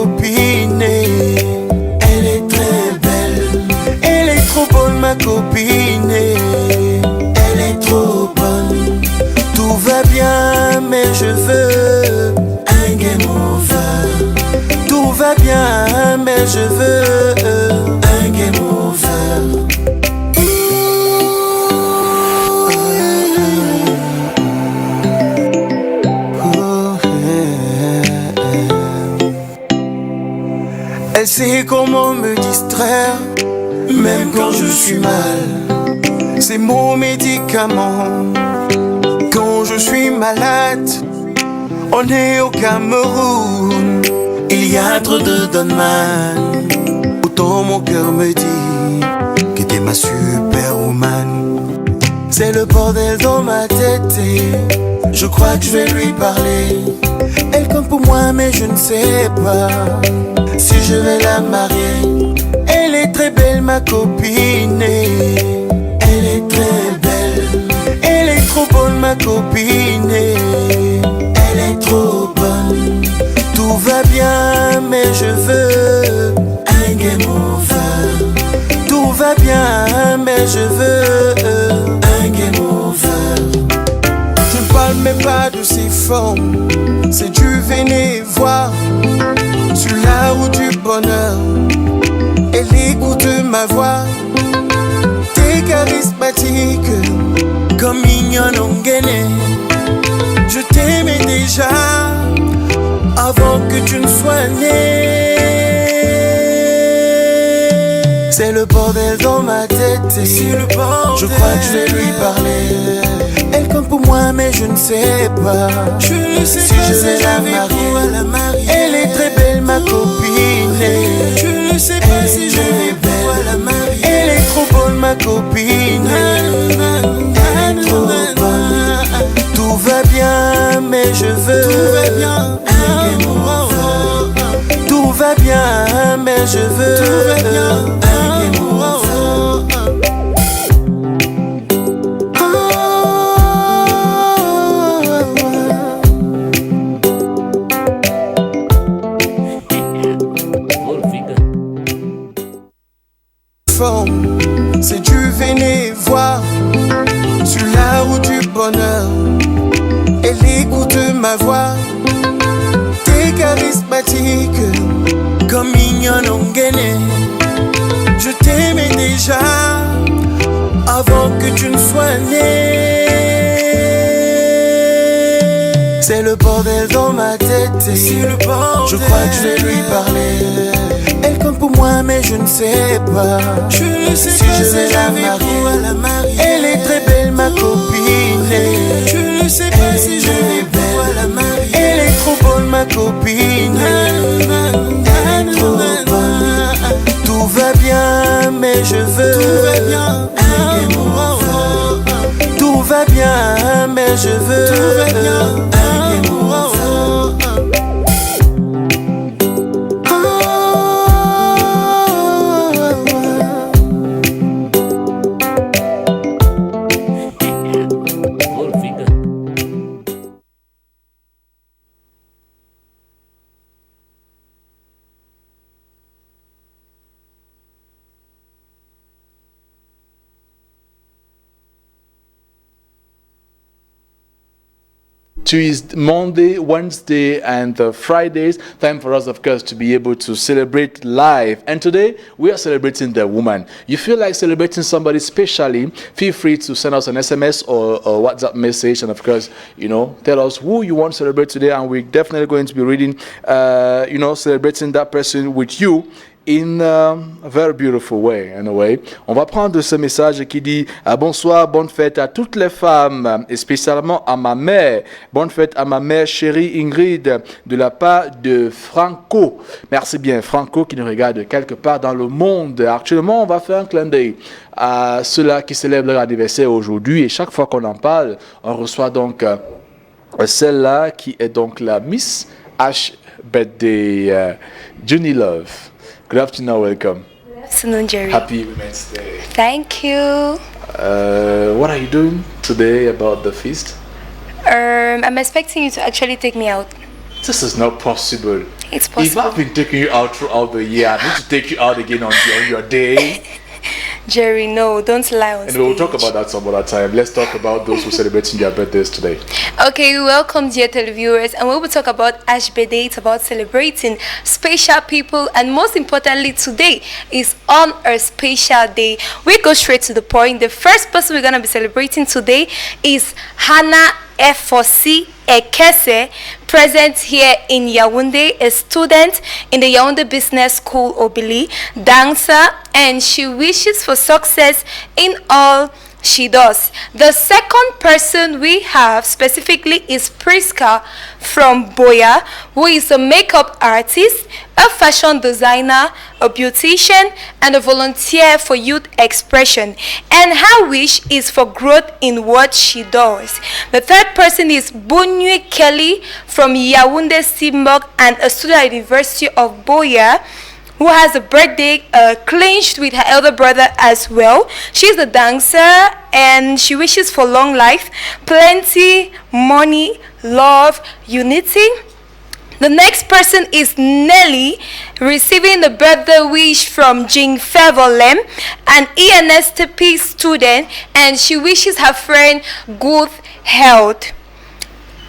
copine. Elle est très belle. Elle est trop bonne ma copine. Elle est trop bonne. Tout va bien mais je veux un game over. Tout va bien mais je veux un game over. Elle sait comment me distraire, même quand je suis mal. C'est mon médicament. Quand je suis malade, on est au Cameroun. Il y a trop de Donman. Autant mon cœur me dit que t'es ma superwoman. C'est le bordel dans ma tête et je crois que je vais lui parler. Elle compte pour moi mais je ne sais pas si je vais la marier. Elle est très belle ma copine. Elle est très belle. Elle est trop bonne ma copine. Elle est trop bonne. Tout va bien mais je veux un game over. Tout va bien mais je veux un game over. Je ne parle même pas de ses formes. C'est du venez voir sur la route du bonheur. Elle écoute ma voix. T'es charismatique comme Mignon Ongene. Je t'aimais déjà avant que tu ne sois né. C'est le bordel dans ma tête et je crois que je vais lui parler. Elle compte pour moi mais je ne sais pas si je vais la marier. Elle est très belle ma copine. Je ne sais pas si je vais la marier. Elle est trop bonne ma copine. Elle est trop bonne. Tout va bien mais je veux un game over. Tout va bien mais je veux un game over. C'est du venez voir sur la route du bonheur. Elle écoute ma voix. T'es charismatique comme Mignon Ongene. Je t'aimais déjà avant que tu ne sois né. C'est le bordel dans ma tête et je crois que je vais lui parler. Elle compte pour moi mais je ne sais pas si je vais la marier. Elle est très belle ma copine. Je ne sais pas si je vais la marier. Elle est trop bonne ma copine. Elle est trop bonne. Tout va bien mais je veux un game over. Tout va bien mais je veux un game over. Tuesday, Monday, Wednesday, and Fridays. Time for us, of course, to be able to celebrate live. And today, we are celebrating the woman. You feel like celebrating somebody specially, feel free to send us an SMS or WhatsApp message. And of course, tell us who you want to celebrate today. And we're definitely going to be reading, celebrating that person with you. In a very beautiful way, anyway. On va prendre ce message qui dit bonsoir, bonne fête à toutes les femmes, et spécialement à ma mère. Bonne fête à ma mère chérie Ingrid, de la part de Franco. Merci bien, Franco, qui nous regarde quelque part dans le monde. Actuellement, on va faire un clin d'œil à ceux-là qui célèbrent leur anniversaire aujourd'hui. Et chaque fois qu'on en parle, on reçoit donc celle-là qui est donc la Miss H Birthday, Junie Love. Good afternoon, welcome. Good afternoon, Jerry. Happy Women's Day. Thank you. What are you doing today about the feast? I'm expecting you to actually take me out. This is not possible. it's If possible. I've been taking you out throughout the year, I need to take you out again on your day. Jerry, no, don't lie on And stage. we'll talk about that some other time. Let's talk about those who celebrating their birthdays today. Okay, welcome dear televiewers, and we will talk about Ash Birthday. It's about celebrating special people, and most importantly, today is on a special day. We go straight to the point. The first person we're going to be celebrating today is Hannah Efosi Ekese, present here in Yaoundé, a student in the Yaoundé Business School Obili, dancer, and she wishes for success in all she does. The second person we have specifically is Priska from Boya, who is a makeup artist, a fashion designer, a beautician, and a volunteer for youth expression. And her wish is for growth in what she does. The third person is Bunui Kelly from Yaoundé Simbok and a student at the University of Boya, who has a birthday clinched with her elder brother as well. She's a dancer and she wishes for long life, plenty, money, love, unity. The next person is Nelly, receiving the birthday wish from Jing Fevolem, an ENSTP student, and she wishes her friend good health.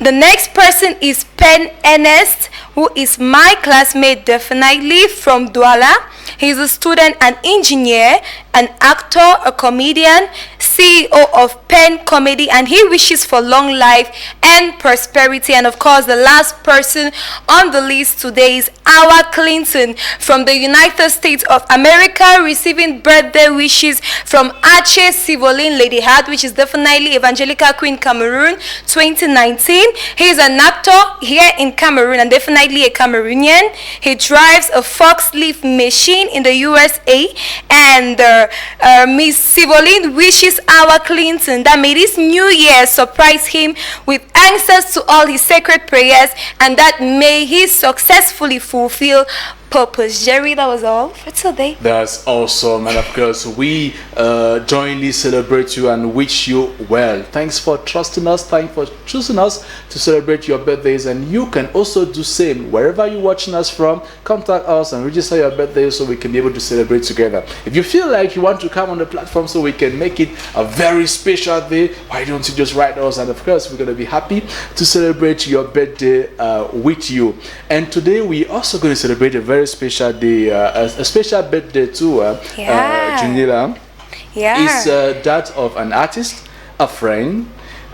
The next person is Pen Ernest, who is my classmate definitely from Douala. He's a student, an engineer, an actor, a comedian, CEO of Pen Comedy, and he wishes for long life and prosperity. And of course, the last person on the list today is Awa Clinton from the United States of America, receiving birthday wishes from Ache Sivolin Lady Heart, which is definitely Evangelical Queen Cameroon 2019. He is an actor here in Cameroon and definitely a Cameroonian. He drives a Fox Leaf machine in the USA, and Miss Sivolin wishes our Clinton that may this new year surprise him with answers to all his sacred prayers, and that may he successfully fulfill purpose. Jerry, that was all for today. That's awesome, and of course we jointly celebrate you and wish you well. Thanks for trusting us, thanks for choosing us to celebrate your birthdays, and you can also do same wherever you're watching us from. Contact us and register your birthday so we can be able to celebrate together. If you feel like you want to come on the platform so we can make it a very special day, why don't you just write us, and of course we're going to be happy to celebrate your birthday with you. And today we also going to celebrate a very special day, a special birthday too, Junila. It's that of an artist, a friend,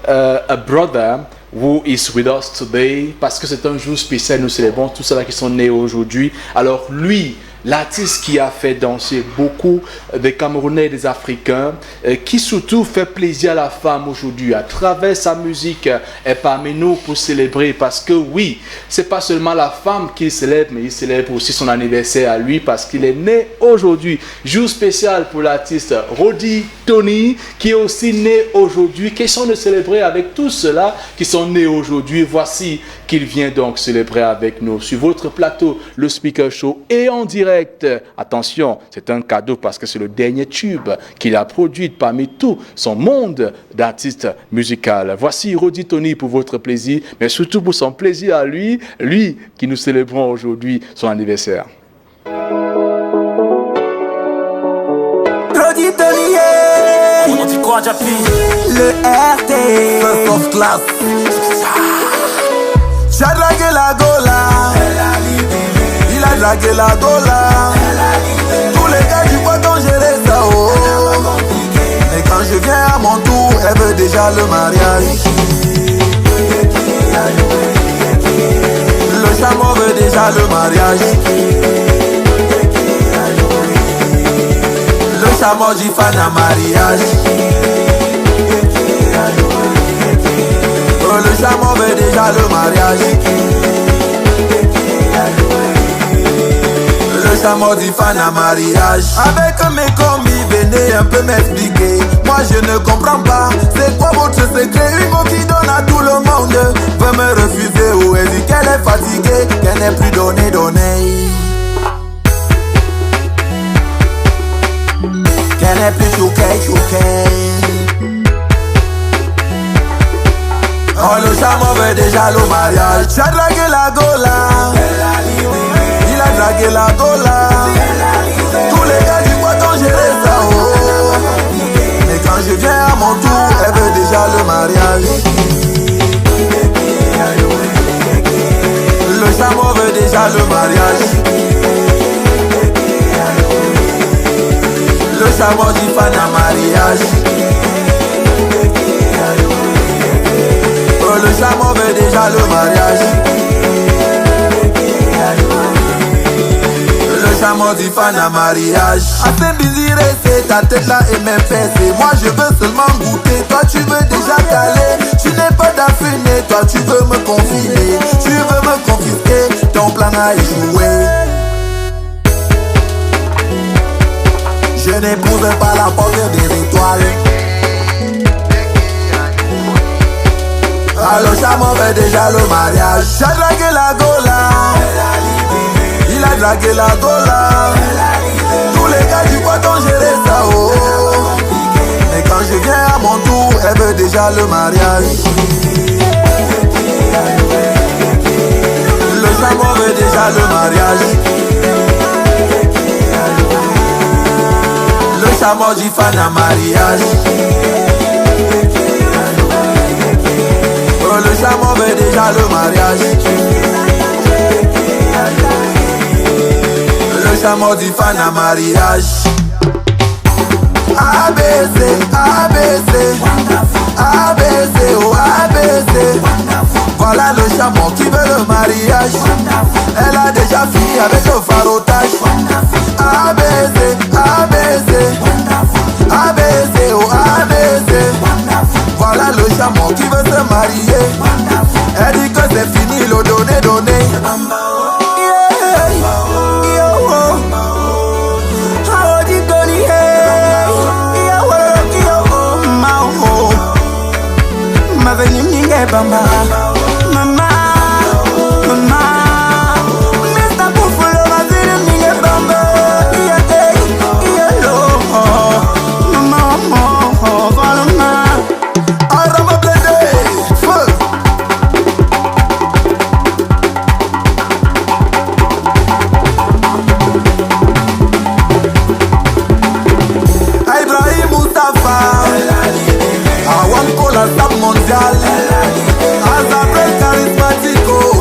a brother who is with us today, parce que c'est un jour spécial. Nous célébrons tous ceux qui sont nés aujourd'hui. Alors lui, l'artiste qui a fait danser beaucoup des Camerounais et des Africains, qui surtout fait plaisir à la femme aujourd'hui, à travers sa musique, est parmi nous pour célébrer, parce que oui, c'est pas seulement la femme qu'il célèbre, mais il célèbre aussi son anniversaire à lui, parce qu'il est né aujourd'hui. Jour spécial pour l'artiste Rodi Tony, qui est aussi né aujourd'hui. Question de célébrer avec tous ceux-là qui sont nés aujourd'hui. Voici qu'il vient donc célébrer avec nous sur votre plateau, le Speaker Show, et en direct. Attention, c'est un cadeau parce que c'est le dernier tube qu'il a produit parmi tout son monde d'artistes musicaux. Voici Rodi Tony pour votre plaisir, mais surtout pour son plaisir à lui, lui qui nous célébrons aujourd'hui son anniversaire. Rodi Tony, On dit quoi, Japi? le RT, First of class. j'ai dragué la Gola, il a dragué la Gola, tous les gars du bois ont géré ça, oh. Et quand je viens à mon tour, elle veut déjà le mariage. Le chameau veut déjà le mariage. Le chameau dit fan à mariage. Le chameau veut déjà le mariage. Le chameau dit fan à mariage. Avec mes commis, venez un peu m'expliquer. Moi je ne comprends pas, c'est quoi votre secret? Une go qui donne à tout le monde veut me refuser, ou elle dit qu'elle est fatiguée, qu'elle n'est plus donnée. Qu'elle n'est plus chouquée. Oh, le chameau veut déjà le mariage. J'ai dragué la Gola, dragué la gola. Tous les gars du bois ont géré ça, oh. Mais quand je viens à mon tour, elle veut déjà le mariage. Le chameau veut déjà le mariage. Le chameau dit fan à mariage. Oh, le chameau veut déjà le mariage. Le chameau dit fan à mariage. Assez bizarre, c'est ta tête là et mes fesses. Moi je veux seulement goûter. Toi tu veux déjà caler. Tu n'es pas d'affiné. Toi tu veux me confiner. Tu veux me confisquer. Ton plan a échoué. Je n'épouse pas la porte des étoiles. Alors chameau veut déjà le mariage. J'ai dragué la gola. Il a dragué la gola. Tous les gars du bois ont géré ça, oh. Mais quand je viens à mon tour, elle veut déjà le mariage. Le chameau veut déjà le mariage. Le chameau dit fan à mariage. Oh, le chameau veut déjà le mariage. Le chameau dit fan à mariage. ABC, ABC, ABC, oh ABC. Voilà le chameau qui veut le mariage. Elle a déjà fini avec le farotage. ABC, ABC, ABC, oh ABC. Voilà le chameau qui veut se marier. Elle dit que c'est fini, le donné, donné. Bamba, mama, mama, Mr. Buffalo, Mazini, Minga Bamba, mama, voilà, Arama Blende, feu. Ibrahim Mustafa, Awan Kola Sab Mondial.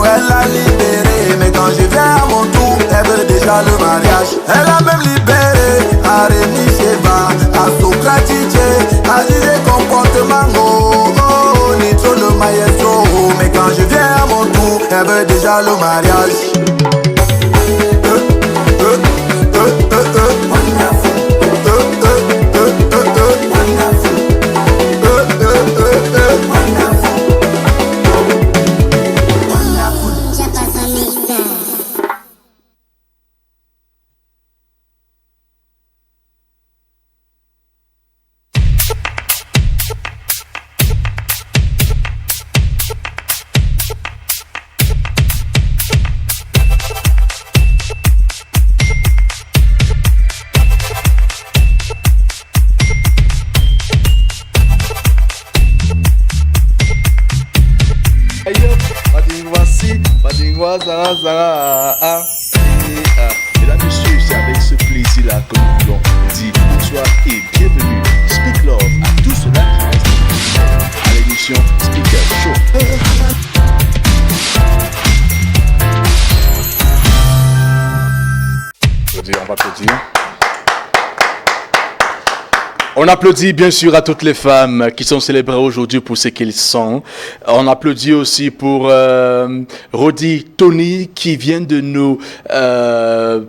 Elle a libéré, mais quand je viens à mon tour, elle veut déjà le mariage. Elle a même libéré Arémi Sheba, à Socratique, à Disé comportement, oh, oh, Nitro le maestro. Mais quand je viens à mon tour, elle veut déjà le mariage. Mesdames et messieurs, c'est avec ce plaisir-là que nous voulons dire bonsoir et bienvenue. Speak Love à tous ceux-là qui restent à l'émission Speaker Show. On va applaudir. On applaudit bien sûr à toutes les femmes qui sont célébrées aujourd'hui pour ce qu'elles sont. On applaudit aussi pour Rodi Tony qui vient de nous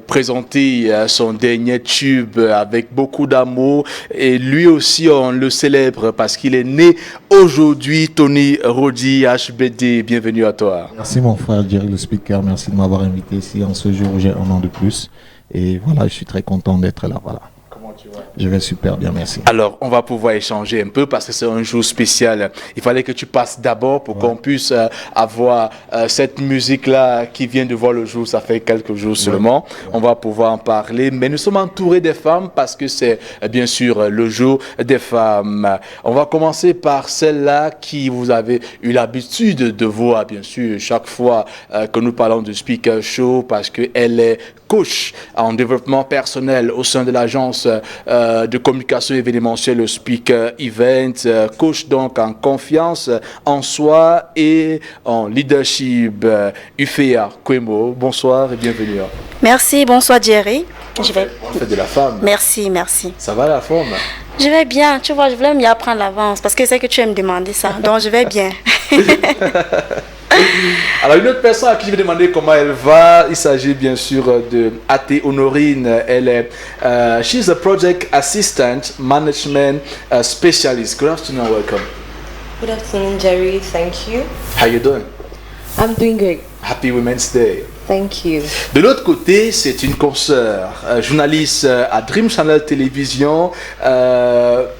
présenter son dernier tube avec beaucoup d'amour. Et lui aussi, on le célèbre parce qu'il est né aujourd'hui. Tony Rodi HBD, bienvenue à toi. Merci mon frère Jerry le speaker, merci de m'avoir invité ici en ce jour où j'ai un an de plus. Et voilà, je suis très content d'être là, voilà. Je vais super bien, merci. Alors, on va pouvoir échanger un peu parce que c'est un jour spécial. Il fallait que tu passes d'abord pour qu'on puisse avoir cette musique-là qui vient de voir le jour. Ça fait quelques jours seulement. On va pouvoir en parler. Mais nous sommes entourés des femmes parce que c'est bien sûr le jour des femmes. On va commencer par celle-là qui vous avez eu l'habitude de voir, bien sûr, chaque fois que nous parlons de Speaker Show parce qu'elle est coach en développement personnel au sein de l'agence de communication événementielle Speaker Event, coach donc en confiance en soi et en leadership. Ufeya Kwemo, bonsoir et bienvenue. Merci, bonsoir Jerry. Bonne fête de la femme. Merci, merci. Ça va la forme? Je vais bien, tu vois, je voulais m'y apprendre l'avance parce que c'est que tu aimes demander ça, donc je vais bien. Alors une autre personne à qui je vais demander comment elle va, il s'agit bien sûr de Ate Honorine. Elle est, she's a project assistant management specialist. Good afternoon and welcome. Good afternoon, Jerry. Thank you. How you doing? I'm doing great. Happy Women's Day. Thank you. De l'autre côté, c'est une consoeur, journaliste à Dream Channel Télévision,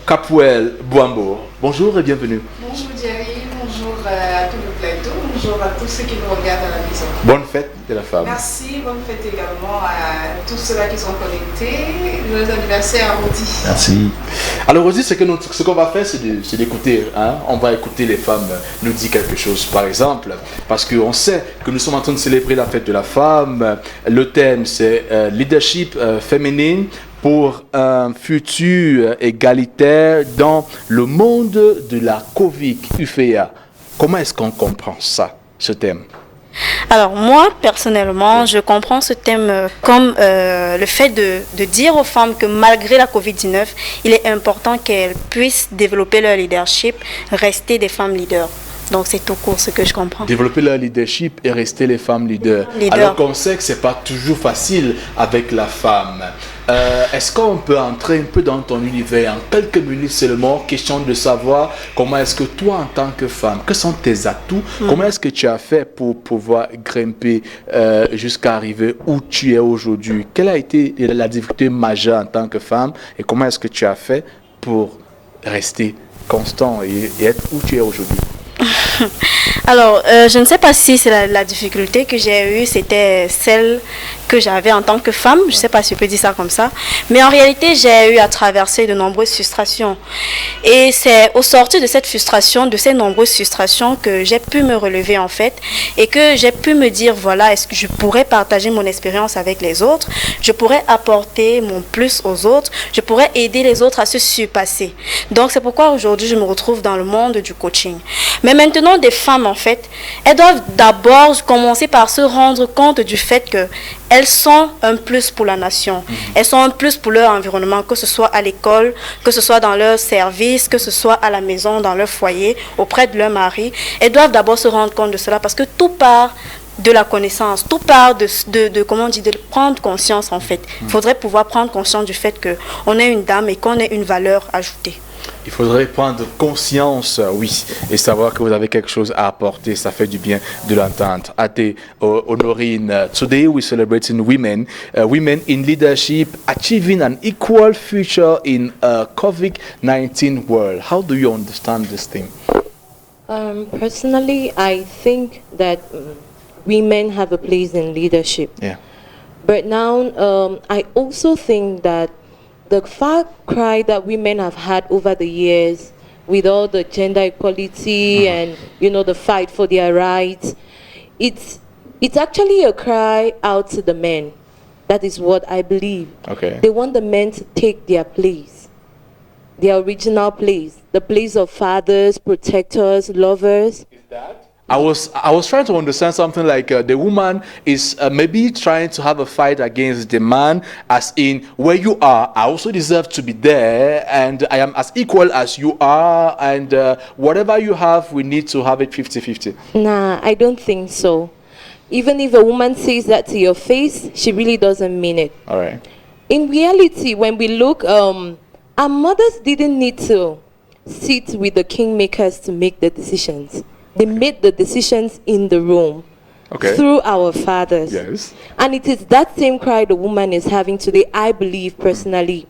Capuel Bouambo. Bonjour et bienvenue. Bonjour Jerry, bonjour à tout le plateau, bonjour à tous ceux qui nous regardent à la maison. Bonne fête de la femme. Merci, bonne fête également à tous ceux-là qui sont connectés. Joyeux anniversaire à Rodi. Merci. Alors Rodi, ce qu'on va faire, c'est d'écouter. Hein? On va écouter les femmes nous dire quelque chose, par exemple, parce qu'on sait que nous sommes en train de célébrer la fête de la femme. Le thème, c'est leadership féminine pour un futur égalitaire dans le monde de la Covid. Ufeya, comment est-ce qu'on comprend ça, ce thème? Alors moi, personnellement, je comprends ce thème comme le fait de dire aux femmes que malgré la Covid-19, il est important qu'elles puissent développer leur leadership, rester des femmes leaders. Donc c'est tout court ce que je comprends. Développer leur leadership et rester les femmes leaders. Alors qu'on sait que ce n'est pas toujours facile avec la femme. Est-ce qu'on peut entrer un peu dans ton univers en quelques minutes seulement, question de savoir comment est-ce que toi en tant que femme, quels sont tes atouts, comment est-ce que tu as fait pour pouvoir grimper jusqu'à arriver où tu es aujourd'hui? Quelle a été la difficulté majeure en tant que femme et comment est-ce que tu as fait pour rester constant et être où tu es aujourd'hui? Alors, je ne sais pas si c'est la difficulté que j'ai eue, c'était celle que j'avais en tant que femme, je ne sais pas si je peux dire ça comme ça, mais en réalité, j'ai eu à traverser de nombreuses frustrations. Et c'est au sortir de cette frustration, de ces nombreuses frustrations, que j'ai pu me relever en fait, et que j'ai pu me dire, voilà, est-ce que je pourrais partager mon expérience avec les autres, je pourrais apporter mon plus aux autres, je pourrais aider les autres à se surpasser. Donc, c'est pourquoi aujourd'hui, je me retrouve dans le monde du coaching. Mais maintenant, des femmes, en fait, elles doivent d'abord commencer par se rendre compte du fait qu'elles sont un plus pour la nation. Elles sont un plus pour leur environnement, que ce soit à l'école, que ce soit dans leur service, que ce soit à la maison, dans leur foyer, auprès de leur mari. Elles doivent d'abord se rendre compte de cela parce que tout part de la connaissance, tout part comment on dit, de prendre conscience, en fait. Il faudrait pouvoir prendre conscience du fait qu'on est une dame et qu'on ait une valeur ajoutée. Il faudrait prendre conscience, oui, et savoir que vous avez quelque chose à apporter. Ça fait du bien de l'entendre. Ate Honorine, today we're celebrating women in leadership achieving an equal future in a COVID-19 world. How do you understand this thing? Personally, I think that women have a place in leadership. Yeah. But now, I also think that the far cry that women have had over the years with all the gender equality and, you know, the fight for their rights, it's actually a cry out to the men. That is what I believe. Okay. They want the men to take their place, their original place, the place of fathers, protectors, lovers. Is that? I was trying to understand something like the woman is maybe trying to have a fight against the man, as in where you are, I also deserve to be there, and I am as equal as you are, and whatever you have, we need to have it 50-50. Nah, I don't think so. Even if a woman says that to your face, she really doesn't mean it. All right. In reality, when we look, our mothers didn't need to sit with the kingmakers to make the decisions. They made the decisions in the room through our fathers. Yes. And it is that same cry the woman is having today, I believe personally.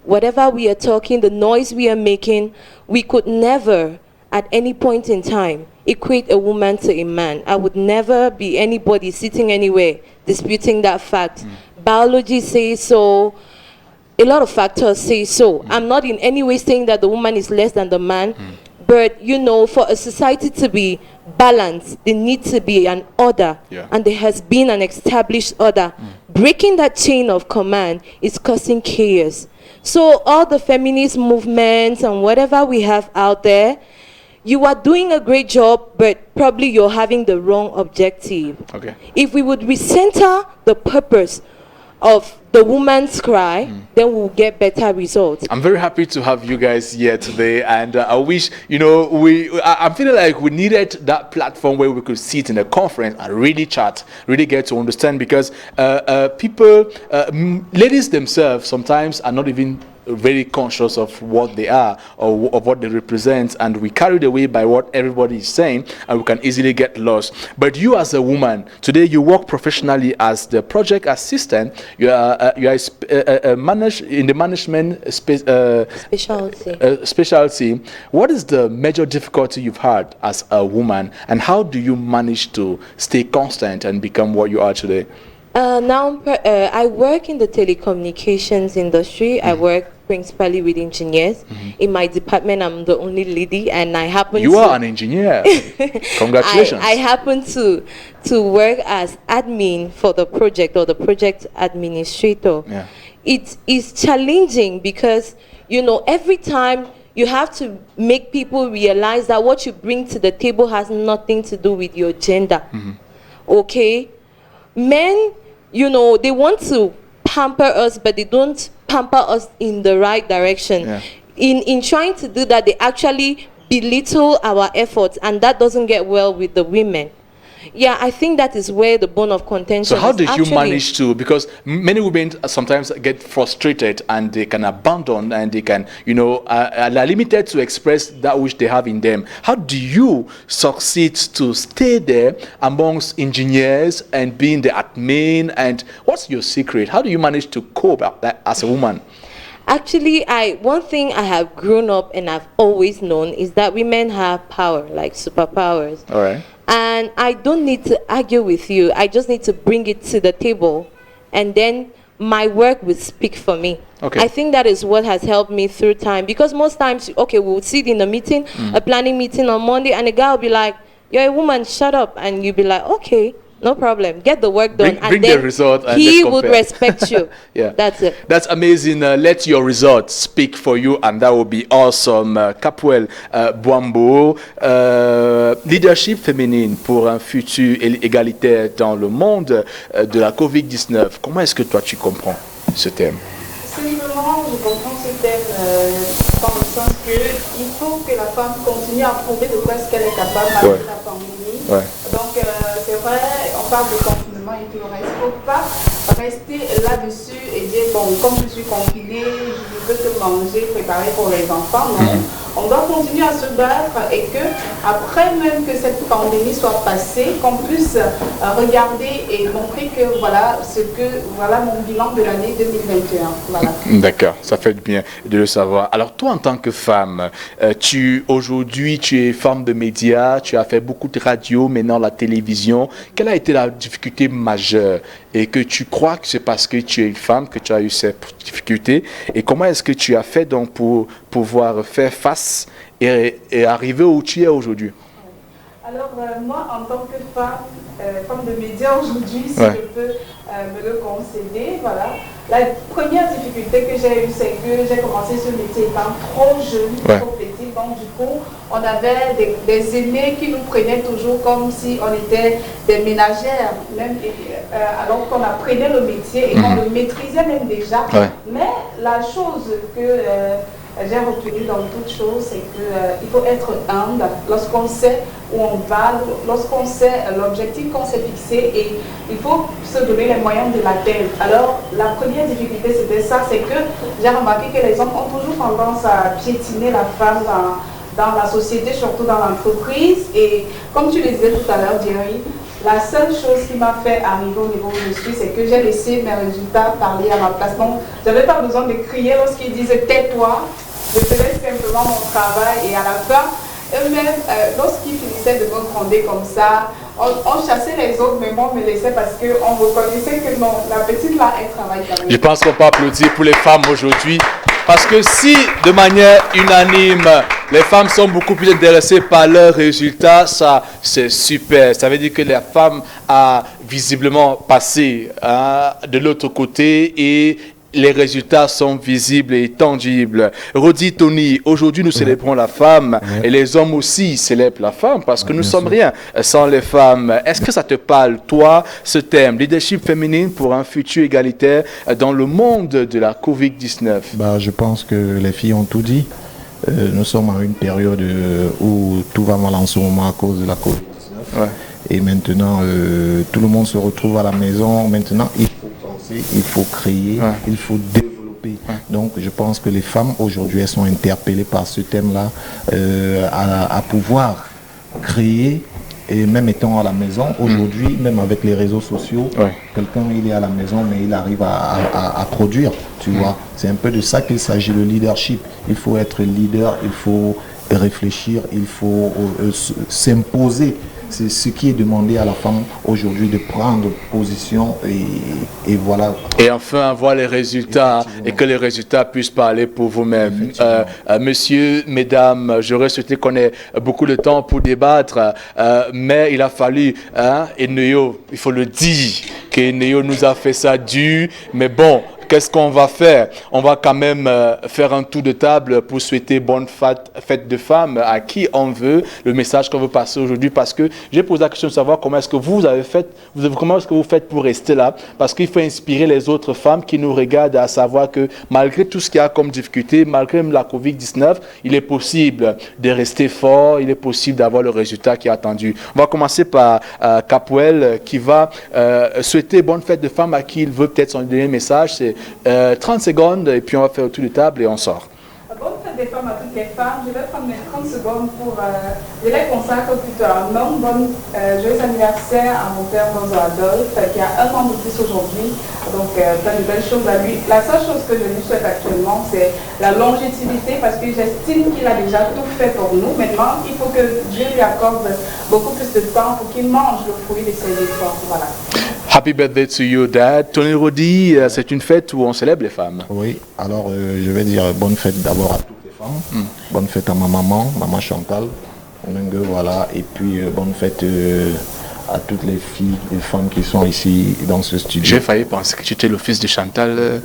Whatever we are talking, the noise we are making, we could never, at any point in time, equate a woman to a man. I would never be anybody sitting anywhere disputing that fact. Biology says so. A lot of factors say so. I'm not in any way saying that the woman is less than the man. But, you know, for a society to be balanced, there needs to be an order. Yeah. And there has been an established order breaking that chain of command is causing chaos. So all the feminist movements and whatever we have out there, you are doing a great job, but probably you're having the wrong objective. Okay. If we would recenter the purpose of the woman's cry, then we'll get better results. I'm very happy to have you guys here today, and I wish, I'm feeling like we needed that platform where we could sit in a conference and really chat, really get to understand, because people, ladies themselves sometimes are not even very conscious of what they are or of what they represent, and we carried away by what everybody is saying, and we can easily get lost. But you, as a woman today, you work professionally as the project assistant. You are managed in the management specialty. What is the major difficulty you've had as a woman, and how do you manage to stay constant and become what you are today? Now, I work in the telecommunications industry. I work principally with engineers. In my department, I'm the only lady, and I happen You are an engineer. Congratulations. I happen to work as admin for the project, or the project administrator. Yeah. It is challenging because, every time you have to make people realize that what you bring to the table has nothing to do with your gender. Okay? Men, they want to pamper us, but they don't pamper us in the right direction. Yeah. In trying to do that, they actually belittle our efforts, and that doesn't get well with the women. Yeah, I think that is where the bone of contention So how is did you actually. manage to, because many women sometimes get frustrated and they can abandon, and they can, are limited to express that which they have in them. How do you succeed to stay there amongst engineers and being the admin, and what's your secret? How do you manage to cope up that as a woman? Actually, one thing I have grown up and I've always known is that women have power, like superpowers. All right. And I don't need to argue with you. I just need to bring it to the table, and then my work will speak for me. Okay. I think that is what has helped me through time, because most times, we'll sit in a meeting, a planning meeting on Monday, and the guy will be like, "You're a woman, shut up," and you'll be like, "Okay, no problem, get the work done." Bring and then the result and he let's would compare. respect you. Yeah. That's it. That's amazing. Let your results speak for you, and that will be awesome. Capuel Bouambo, leadership féminine pour un futur égalitaire dans le monde de la COVID-19. Comment est-ce que toi tu comprends ce thème? Simplement, je comprends ce thème dans le sens qu'il faut que la femme continue à prouver de quoi est-ce qu'elle est capable malgré la pandémie. Ouais. Donc c'est vrai, on parle de confinement et tout le reste. Il ne faut pas rester là-dessus et dire, bon, comme je suis confinée, je veux que manger, préparer pour les enfants. Non, on doit continuer à se battre, et que après même que cette pandémie soit passée, qu'on puisse regarder et montrer que voilà mon bilan de l'année 2021. Voilà. D'accord, ça fait du bien de le savoir. Alors toi, en tant que femme, aujourd'hui tu es femme de médias, tu as fait beaucoup de radio, maintenant la télévision. Quelle a été la difficulté majeure, et que tu crois que c'est parce que tu es une femme que tu as eu cette difficulté, et comment est-ce que tu as fait donc pour pouvoir faire face et arriver où tu es aujourd'hui? Alors moi, en tant que femme de médias aujourd'hui, si je peux me le concéder, voilà. La première difficulté que j'ai eue, c'est que j'ai commencé ce métier étant trop jeune, trop petite. Donc du coup, on avait des aînés qui nous prenaient toujours comme si on était des ménagères, même alors qu'on apprenait le métier et qu'on le maîtrisait même déjà. Mais la chose que j'ai retenue dans toute chose, c'est qu'il faut être humble lorsqu'on sait où on va, lorsqu'on sait l'objectif qu'on s'est fixé, et il faut se donner les moyens de l'atteindre. Alors la première difficulté, c'était ça, c'est que j'ai remarqué que les hommes ont toujours tendance à piétiner la femme dans la société, surtout dans l'entreprise. Et comme tu le disais tout à l'heure, Jerry, la seule chose qui m'a fait arriver au niveau où je suis, c'est que j'ai laissé mes résultats parler à ma place. Donc, je n'avais pas besoin de crier lorsqu'ils disaient « tais-toi ». Je faisais simplement mon travail, et à la fin, eux-mêmes, lorsqu'ils finissaient de me gronder comme ça, on chassait les autres, mais moi, on me laissait parce qu'on reconnaissait que non, la petite là, elle travaille quand même. Je pense qu'on peut applaudir pour les femmes aujourd'hui. Parce que si, de manière unanime, les femmes sont beaucoup plus intéressées par leurs résultats, ça, c'est super. Ça veut dire que les femmes visiblement passé de l'autre côté et les résultats sont visibles et tangibles. Rodi, Tony, aujourd'hui nous célébrons la femme et les hommes aussi célèbrent la femme parce que nous sommes rien sans les femmes. Est-ce que ça te parle, toi, ce thème, leadership féminine pour un futur égalitaire dans le monde de la Covid-19? Je pense que les filles ont tout dit. Nous sommes à une période où tout va mal en ce moment à cause de la Covid-19. Et maintenant, tout le monde se retrouve à la maison. Maintenant, il faut penser, il faut créer, il faut développer. Donc, je pense que les femmes, aujourd'hui, elles sont interpellées par ce thème-là, à pouvoir créer. Et même étant à la maison, aujourd'hui, même avec les réseaux sociaux, quelqu'un, il est à la maison, mais il arrive à produire, tu vois. C'est un peu de ça qu'il s'agit, le leadership. Il faut être leader, il faut réfléchir, il faut s'imposer. C'est ce qui est demandé à la femme aujourd'hui, de prendre position et voilà. Et enfin, voir les résultats et que les résultats puissent parler pour vous-même. Messieurs, mesdames, j'aurais souhaité qu'on ait beaucoup de temps pour débattre, mais il a fallu, Eneo, il faut le dire, qu'Eneo nous a fait ça dur, mais bon, qu'est-ce qu'on va faire? On va quand même faire un tour de table pour souhaiter bonne fête de femmes à qui on veut, le message qu'on veut passer aujourd'hui, parce que j'ai posé la question de savoir comment est-ce que vous avez fait, comment est-ce que vous faites pour rester là, parce qu'il faut inspirer les autres femmes qui nous regardent à savoir que malgré tout ce qu'il y a comme difficulté, malgré la Covid-19, il est possible de rester fort, il est possible d'avoir le résultat qui est attendu. On va commencer par Capoel qui va souhaiter bonne fête de femmes à qui il veut peut-être son dernier message. C'est 30 secondes et puis on va faire le tour de table et on sort. Bonne fête des femmes à toutes les femmes. Je vais prendre mes 30 secondes pour je les consacre plutôt à un homme. Joyeux anniversaire à mon père Bonzo Adolphe qui a 1 an de plus aujourd'hui. Donc plein de belles choses à lui. La seule chose que je lui souhaite actuellement, c'est la longévité parce que j'estime qu'il a déjà tout fait pour nous. Maintenant, il faut que Dieu lui accorde beaucoup plus de temps pour qu'il mange le fruit de ses efforts. Voilà. Happy birthday to you, Dad. Tony Rodi, c'est une fête où on célèbre les femmes. Oui, alors je vais dire bonne fête d'abord à toutes les femmes. Bonne fête à ma maman Chantal. Voilà. Et puis bonne fête à toutes les filles et femmes qui sont ici dans ce studio. J'ai failli penser que tu étais le fils de Chantal.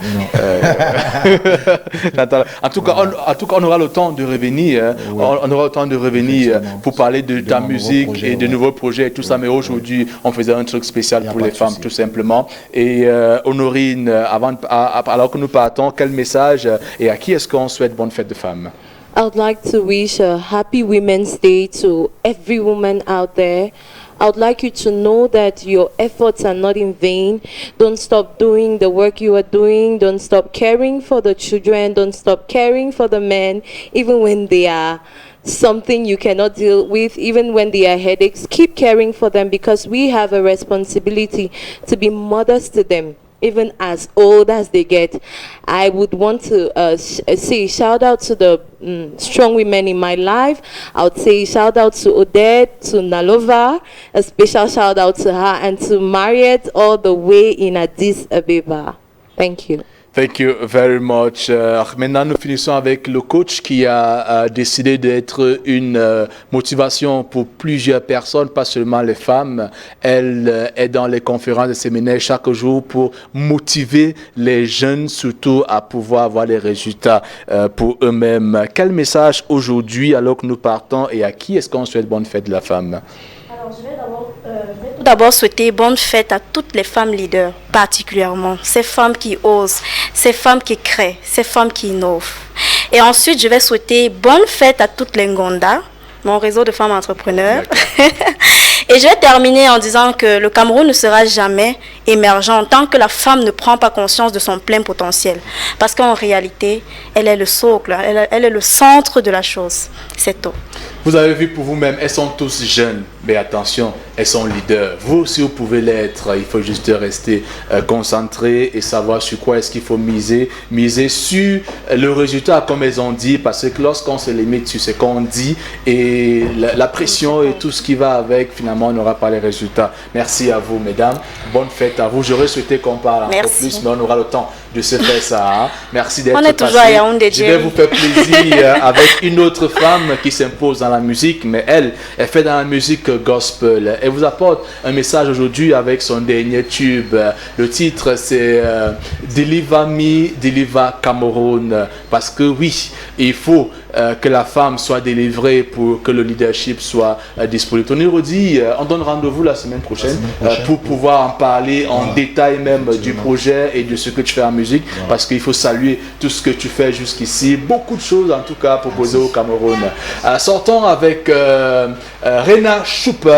Chantal. En tout cas, on aura le temps de revenir. On aura le temps de revenir pour parler de ta musique et de nouveaux projets et tout ça. Mais aujourd'hui, on faisait un truc spécial pour les femmes, tout simplement. Et Honorine, alors que nous partons, quel message et à qui est-ce qu'on souhaite bonne fête de femmes? I would like to wish a happy Women's Day to every woman out there. I would like you to know that your efforts are not in vain. Don't stop doing the work you are doing. Don't stop caring for the children. Don't stop caring for the men, even when they are something you cannot deal with, even when they are headaches. Keep caring for them because we have a responsibility to be mothers to them, even as old as they get. I would want to say shout out to the strong women in my life. I would say shout out to Odette, to Nalova, a special shout out to her, and to Mariette all the way in Addis Abeba. Thank you. Thank you very much. Maintenant, nous finissons avec le coach qui a décidé d'être une motivation pour plusieurs personnes, pas seulement les femmes. Elle est dans les conférences et séminaires chaque jour pour motiver les jeunes, surtout à pouvoir avoir les résultats pour eux-mêmes. Quel message aujourd'hui, alors que nous partons, et à qui est-ce qu'on souhaite bonne fête de la femme? Alors, je vais tout d'abord souhaiter bonne fête à toutes les femmes leaders, particulièrement ces femmes qui osent, ces femmes qui créent, ces femmes qui innovent. Et ensuite, je vais souhaiter bonne fête à toutes les Ngonda, mon réseau de femmes entrepreneurs. Et je vais terminer en disant que le Cameroun ne sera jamais émergent tant que la femme ne prend pas conscience de son plein potentiel. Parce qu'en réalité, elle est le socle, elle est le centre de la chose. C'est tout. Vous avez vu pour vous-même, elles sont tous jeunes, mais attention, elles sont leaders. Vous aussi, vous pouvez l'être. Il faut juste rester concentré et savoir sur quoi est-ce qu'il faut miser. Miser sur le résultat, comme elles ont dit, parce que lorsqu'on se limite sur ce qu'on dit et la pression et tout ce qui va avec, finalement, on n'aura pas les résultats. Merci à vous, mesdames. Bonne fête à vous. J'aurais souhaité qu'on parle encore plus, mais on aura le temps de se faire ça. Hein. Merci d'être passé. On est toujours à Yaoundé. Je vais vous faire plaisir avec une autre femme qui s'impose dans la la musique, mais elle fait dans la musique gospel. Elle vous apporte un message aujourd'hui avec son dernier tube. Le titre c'est Deliver Me, Deliver Cameroun. Parce que oui, il faut que la femme soit délivrée pour que le leadership soit disponible. Tony Rodi, on donne rendez-vous la semaine prochaine pour pouvoir en parler en détail même du projet et de ce que tu fais en musique, parce qu'il faut saluer tout ce que tu fais jusqu'ici. Beaucoup de choses en tout cas proposées au Cameroun. Sortons avec Rena Choupa.